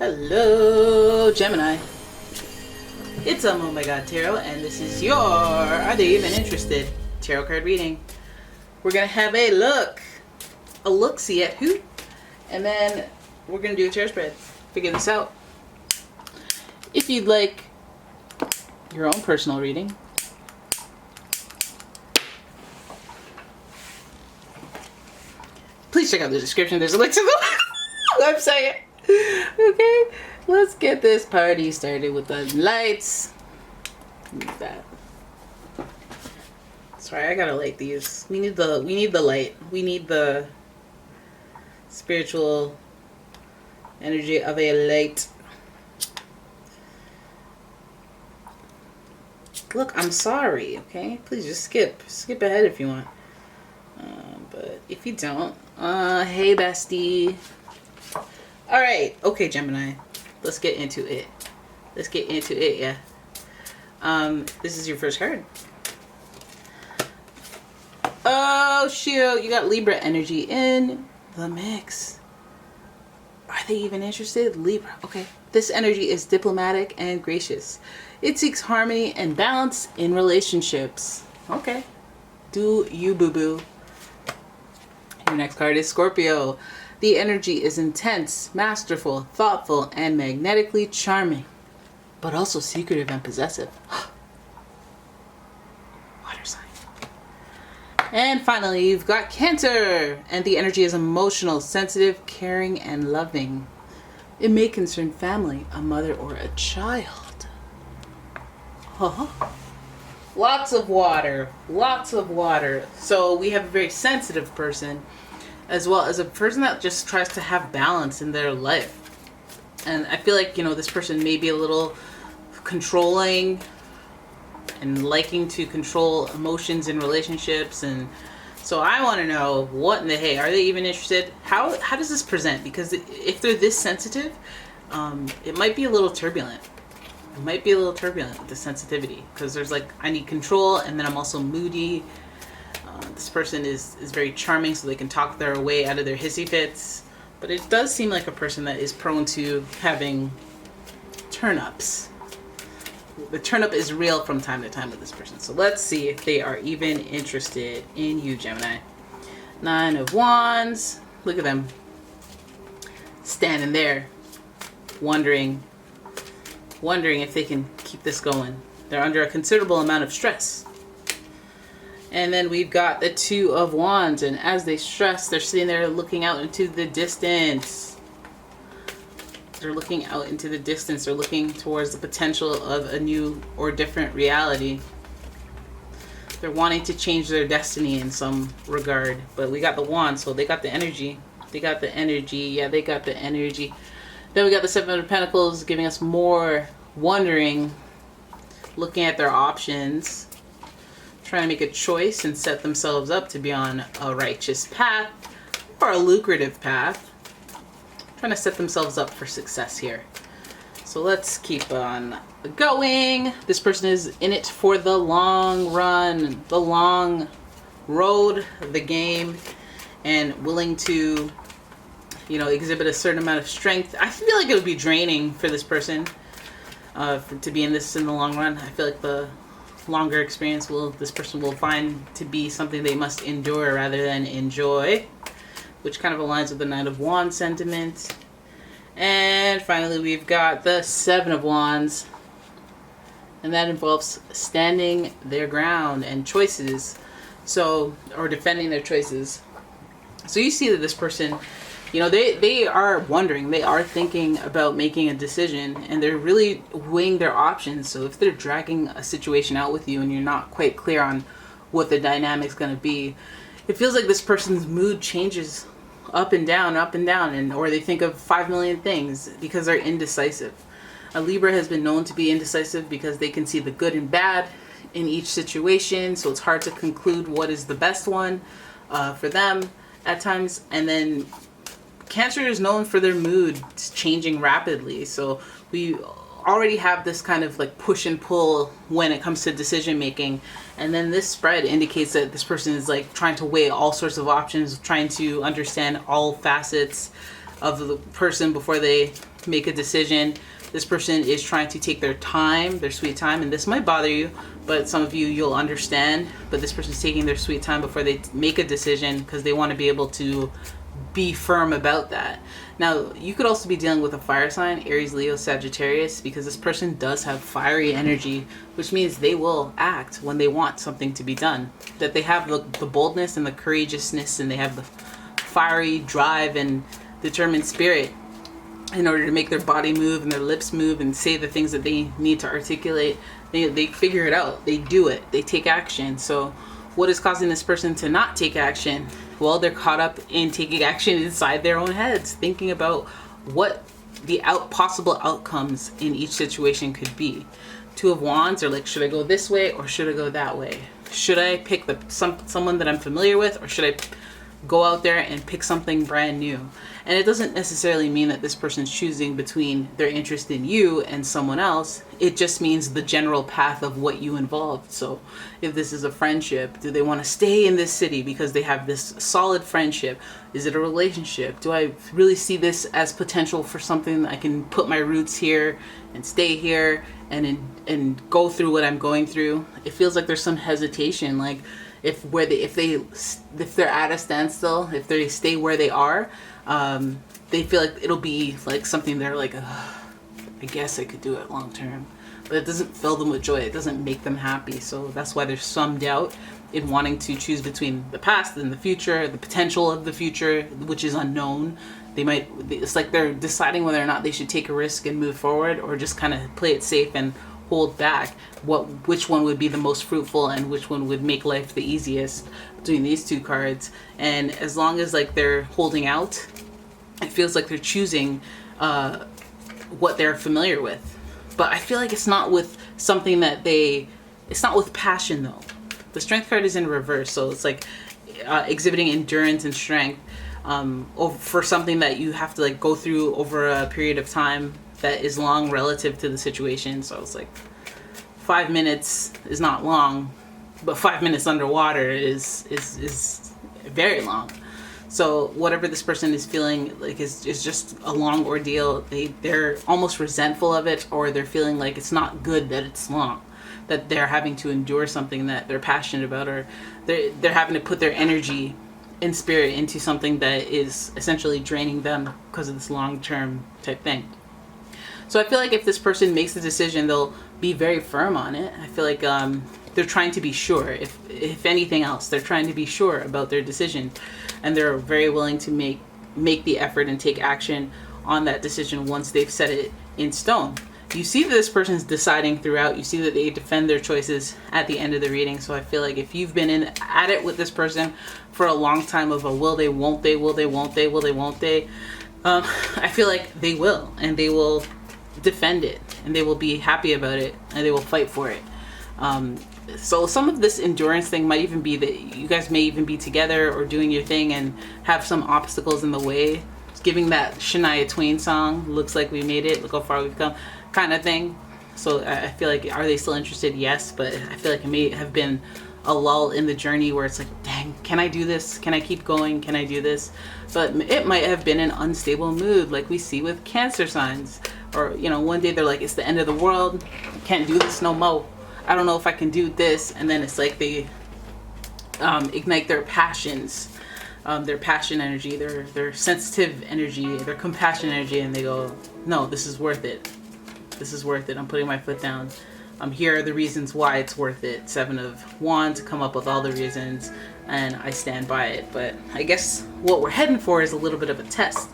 Hello, Gemini. It's umomgtarot, and this is your Are They Even Interested? Tarot card reading. We're going to have a look-see at who, and then we're going to do a tarot spread. Figure this out. If you'd like your own personal reading, please check out the description. There's a link to the website. Okay, let's get this party started with the lights. Move that. Sorry, I gotta light these. We need the light. We need the spiritual energy of a light. Look, I'm sorry, okay? Please just skip ahead if you want. But if you don't, hey bestie. All right, okay, Gemini, let's get into it. Yeah. This is your first card. Oh shoot, you got Libra energy in the mix. Are they even interested? Libra, okay. This energy is diplomatic and gracious. It seeks harmony and balance in relationships. Okay, do you boo-boo. Your next card is Scorpio. The energy is intense, masterful, thoughtful, and magnetically charming, but also secretive and possessive. Water sign. And finally, you've got Cancer, and the energy is emotional, sensitive, caring, and loving. It may concern family, a mother, or a child. Lots of water. So we have a very sensitive person, as well as a person that just tries to have balance in their life. And I feel like, this person may be a little controlling and liking to control emotions in relationships. And so I want to know, what in the hey, are they even interested? How does this present? Because if they're this sensitive, it might be a little turbulent. The sensitivity. Because there's I need control, and then I'm also moody. This person is very charming, so they can talk their way out of their hissy fits. But it does seem like a person that is prone to having turn-ups. The turn-up is real from time to time with this person. So let's see if they are even interested in you, Gemini. 9 of Wands. Look at them. Standing there, wondering if they can keep this going. They're under a considerable amount of stress. And then we've got the 2 of Wands, and as they stress, they're sitting there looking out into the distance. They're looking towards the potential of a new or different reality. They're wanting to change their destiny in some regard. But we got the Wand, so they got the energy. Yeah, they got the energy. Then we got the 7 of Pentacles, giving us more wondering, looking at their options, trying to make a choice and set themselves up to be on a righteous path or a lucrative path. Trying to set themselves up for success here. So let's keep on going. This person is in it for the long run, the long road, the game, and willing to, exhibit a certain amount of strength. I feel like it would be draining for this person to be in this in the long run. I feel like the longer experience this person will find to be something they must endure rather than enjoy, which kind of aligns with the 9 of Wands sentiment. And finally, we've got the 7 of Wands, and that involves standing their ground and choices, or defending their choices. So you see that this person, they are wondering, they are thinking about making a decision, and they're really weighing their options. So if they're dragging a situation out with you and you're not quite clear on what the dynamic's going to be, it feels like this person's mood changes up and down, or they think of 5 million things because they're indecisive. A Libra has been known to be indecisive because they can see the good and bad in each situation, so it's hard to conclude what is the best one for them at times. And then Cancer is known for their mood changing rapidly, so we already have this kind of push and pull when it comes to decision making. And then this spread indicates that this person is trying to weigh all sorts of options, trying to understand all facets of the person before they make a decision. This person is trying to take their time, their sweet time, and this might bother you, but some of you, you'll understand. But this person's taking their sweet time before they make a decision because they want to be able to be firm about that. Now, you could also be dealing with a fire sign, Aries, Leo, Sagittarius, because this person does have fiery energy, which means they will act when they want something to be done. That they have the boldness and the courageousness, and they have the fiery drive and determined spirit in order to make their body move and their lips move and say the things that they need to articulate. They figure it out. They do it. They take action. So what is causing this person to not take action? Well, they're caught up in taking action inside their own heads, thinking about what the possible outcomes in each situation could be. Two of Wands are like, should I go this way or should I go that way? Should I pick someone that I'm familiar with, or should I go out there and pick something brand new? And it doesn't necessarily mean that this person's choosing between their interest in you and someone else. It just means the general path of what you involved. So if this is a friendship, do they want to stay in this city because they have this solid friendship? Is it a relationship? Do I really see this as potential for something that I can put my roots here and stay here and go through what I'm going through? It feels like there's some hesitation, like if they're at a standstill, if they stay where they are, they feel like it'll be like something they're like, I guess I could do it long term, but it doesn't fill them with joy. It doesn't make them happy. So that's why there's some doubt in wanting to choose between the past and the future, the potential of the future, which is unknown. It's like they're deciding whether or not they should take a risk and move forward, or just kind of play it safe and hold back. Which one would be the most fruitful and which one would make life the easiest between these two cards. And as long as like they're holding out, it feels like they're choosing what they're familiar with. But I feel like it's not with something that it's not with passion though. The Strength card is in reverse, so it's like exhibiting endurance and strength for something that you have to like go through over a period of time that is long relative to the situation. So it's like 5 minutes is not long, but 5 minutes underwater is very long. So whatever this person is feeling like is just a long ordeal. They're almost resentful of it, or they're feeling like it's not good that it's long, that they're having to endure something that they're passionate about, or they're having to put their energy and spirit into something that is essentially draining them because of this long-term type thing. So I feel like if this person makes the decision, they'll be very firm on it. I feel like they're trying to be sure. If anything else, they're trying to be sure about their decision, and they're very willing to make the effort and take action on that decision once they've set it in stone. You see that this person's deciding throughout. You see that they defend their choices at the end of the reading. So I feel like if you've been at it with this person for a long time of a will they, won't they, will they, won't they, will they, won't they, I feel like they will, and they will defend it, and they will be happy about it, and they will fight for it. So some of this endurance thing might even be that you guys may even be together or doing your thing and have some obstacles in the way. It's giving that Shania Twain song, looks like we made it, look how far we've come, kind of thing. So I feel like, are they still interested? Yes, but I feel like it may have been a lull in the journey where it's like, dang, can I do this? Can I keep going? Can I do this? But it might have been an unstable mood, like we see with Cancer signs. Or, one day they're like, it's the end of the world, can't do this no more, I don't know if I can do this. And then it's like they ignite their passions, their passion energy, their sensitive energy, their compassion energy, and they go, no, this is worth it. This is worth it. I'm putting my foot down. Here are the reasons why it's worth it. 7 of Wands, come up with all the reasons, and I stand by it. But I guess what we're heading for is a little bit of a test.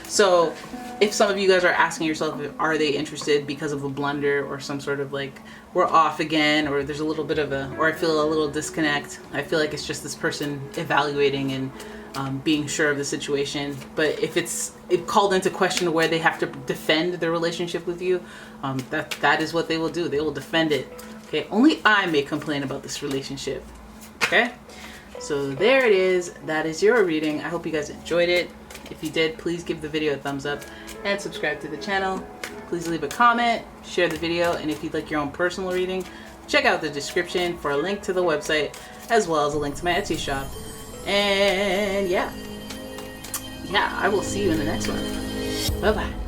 So if some of you guys are asking yourself, are they interested because of a blunder or some sort of like, we're off again, or there's a little bit of or I feel a little disconnect. I feel like it's just this person evaluating and being sure of the situation. But if it's called into question where they have to defend their relationship with you, that is what they will do. They will defend it. Okay, only I may complain about this relationship. Okay, so there it is. That is your reading. I hope you guys enjoyed it. If you did, please give the video a thumbs up and subscribe to the channel. Please leave a comment, share the video, and if you'd like your own personal reading, check out the description for a link to the website as well as a link to my Etsy shop. And yeah, I will see you in the next one. Bye bye.